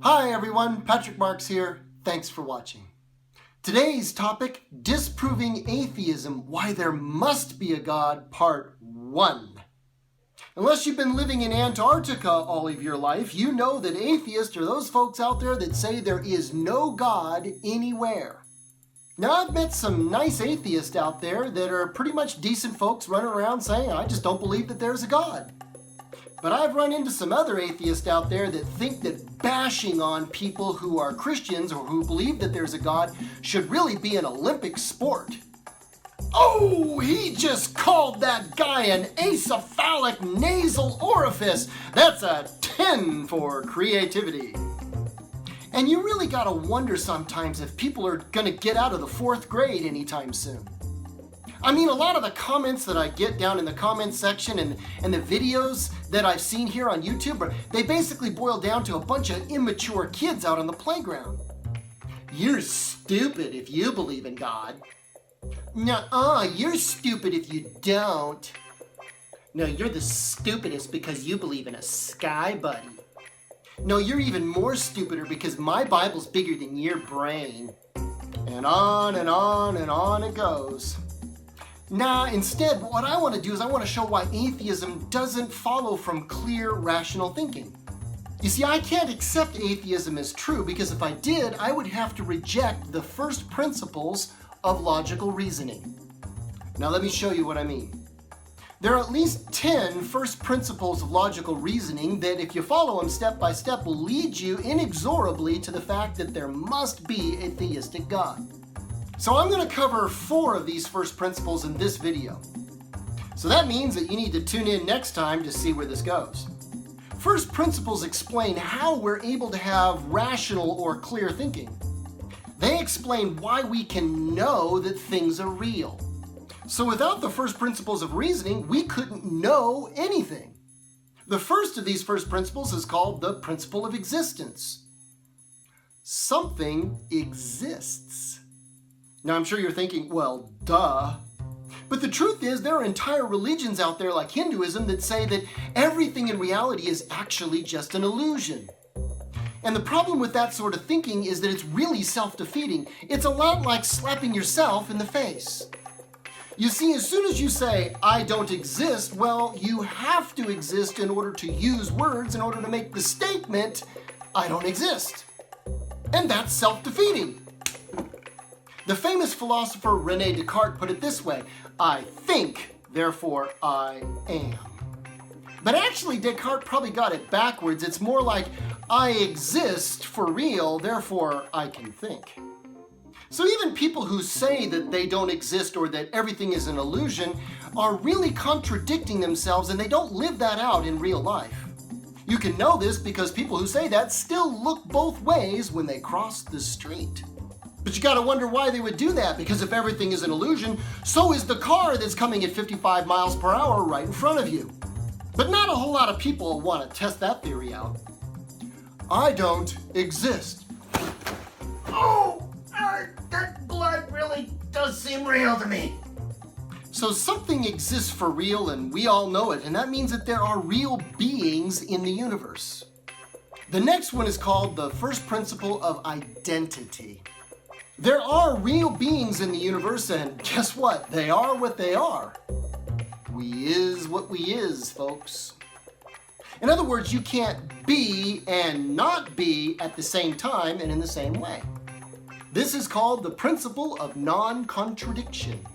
Hi everyone, Patrick Marks here. Thanks for watching. Today's topic, Disproving Atheism, Why There Must Be a God, Part 1. Unless you've been living in Antarctica all of your life, you know that atheists are those folks out there that say there is no God anywhere. Now, I've met some nice atheists out there that are pretty much decent folks running around saying, I just don't believe that there's a God. But I've run into some other atheists out there that think that bashing on people who are Christians or who believe that there's a God should really be an Olympic sport. Oh, he just called that guy an acephalic nasal orifice. That's a 10 for creativity. And you really gotta wonder sometimes if people are gonna get out of the 4th grade anytime soon. I mean, a lot of the comments that I get down in the comment section and the videos that I've seen here on YouTube, they basically boil down to a bunch of immature kids out on the playground. You're stupid if you believe in God. Nuh-uh, you're stupid if you don't. No, you're the stupidest because you believe in a sky buddy. No, you're even more stupider because my Bible's bigger than your brain. And on and on and on it goes. Nah, instead, what I want to do is I want to show why atheism doesn't follow from clear, rational thinking. You see, I can't accept atheism as true because if I did, I would have to reject the first principles of logical reasoning. Now let me show you what I mean. There are at least 10 first principles of logical reasoning that, if you follow them step by step, will lead you inexorably to the fact that there must be a theistic God. So I'm going to cover 4 of these first principles in this video. So that means that you need to tune in next time to see where this goes. First principles explain how we're able to have rational or clear thinking. They explain why we can know that things are real. So without the first principles of reasoning, we couldn't know anything. The first of these first principles is called the principle of existence. Something exists. Now, I'm sure you're thinking, well, duh. But the truth is, there are entire religions out there like Hinduism that say that everything in reality is actually just an illusion. And the problem with that sort of thinking is that it's really self-defeating. It's a lot like slapping yourself in the face. You see, as soon as you say, I don't exist, well, you have to exist in order to use words in order to make the statement, I don't exist. And that's self-defeating. The famous philosopher René Descartes put it this way, I think, therefore I am. But actually, Descartes probably got it backwards. It's more like, I exist for real, therefore I can think. So even people who say that they don't exist or that everything is an illusion are really contradicting themselves, and they don't live that out in real life. You can know this because people who say that still look both ways when they cross the street. But you gotta wonder why they would do that, because if everything is an illusion, so is the car that's coming at 55 miles per hour right in front of you. But not a whole lot of people want to test that theory out. I don't exist. Oh, that blood really does seem real to me. So something exists for real, and we all know it, and that means that there are real beings in the universe. The next one is called the first principle of identity. There are real beings in the universe, and guess what? They are what they are. We is what we is, folks. In other words, you can't be and not be at the same time and in the same way. This is called the principle of non-contradiction.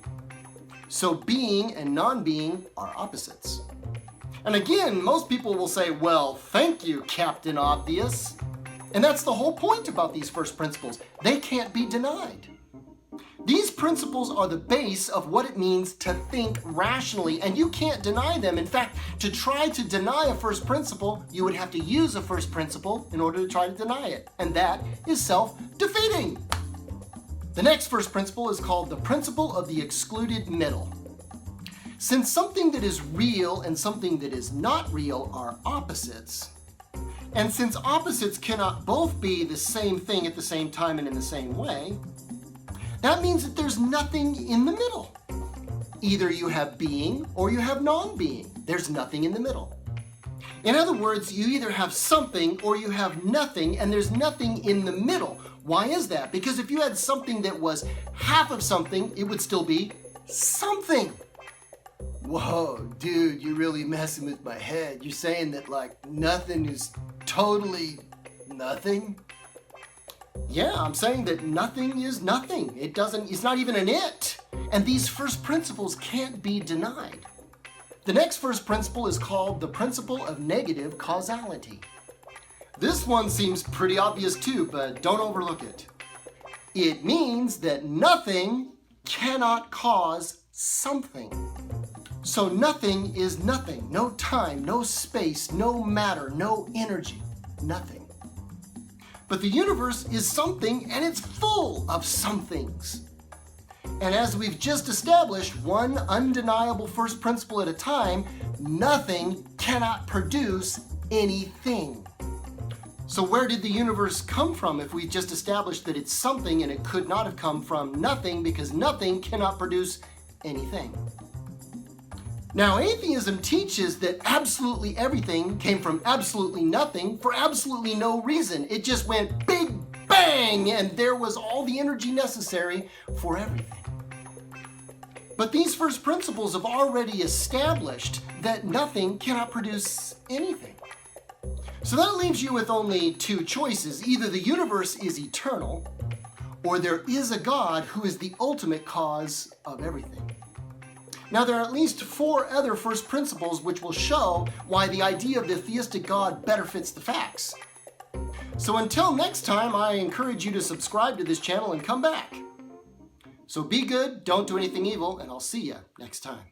So being and non-being are opposites. And again, most people will say, well, thank you, Captain Obvious. And that's the whole point about these first principles. They can't be denied. These principles are the base of what it means to think rationally, and you can't deny them. In fact, to try to deny a first principle, you would have to use a first principle in order to try to deny it, and that is self-defeating. The next first principle is called the principle of the excluded middle. Since something that is real and something that is not real are opposites, and since opposites cannot both be the same thing at the same time and in the same way, that means that there's nothing in the middle. Either you have being or you have non-being. There's nothing in the middle. In other words, you either have something or you have nothing, and there's nothing in the middle. Why is that? Because if you had something that was half of something, it would still be something. Whoa, dude, you're really messing with my head. You're saying that like nothing is totally nothing? Yeah, I'm saying that nothing is nothing. It's not even an it. And these first principles can't be denied. The next first principle is called the principle of negative causality. This one seems pretty obvious too, but don't overlook it. It means that nothing cannot cause something. So nothing is nothing. No time, no space, no matter, no energy, nothing. But the universe is something, and it's full of somethings. And as we've just established, one undeniable first principle at a time, nothing cannot produce anything. So where did the universe come from if we just established that it's something and it could not have come from nothing because nothing cannot produce anything? Now, atheism teaches that absolutely everything came from absolutely nothing for absolutely no reason. It just went big bang, and there was all the energy necessary for everything. But these first principles have already established that nothing cannot produce anything. So that leaves you with only two choices. Either the universe is eternal, or there is a God who is the ultimate cause of everything. Now, there are at least 4 other first principles which will show why the idea of the theistic God better fits the facts. So until next time, I encourage you to subscribe to this channel and come back. So be good, don't do anything evil, and I'll see you next time.